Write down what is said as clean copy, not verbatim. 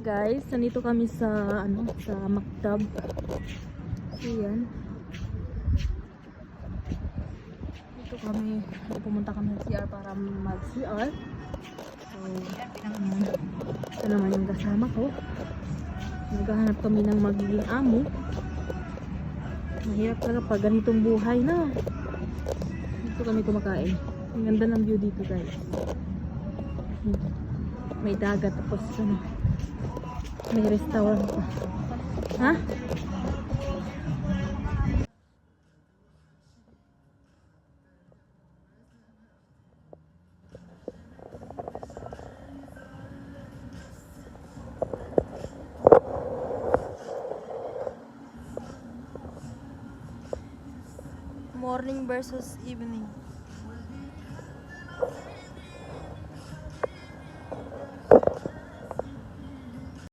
Guys, nandito kami sa sa Maktab. Ayan. Dito kami, pumunta kami sa CR para mag-CR. So, ito naman yung kasama ko. Naghahanap kami ng magiging amo. Mahirap talaga pag ganitong buhay na. Dito kami kumakain. Ang ganda ng view dito, guys. May dagat tapos may restaurant pa. Ha? Morning versus evening.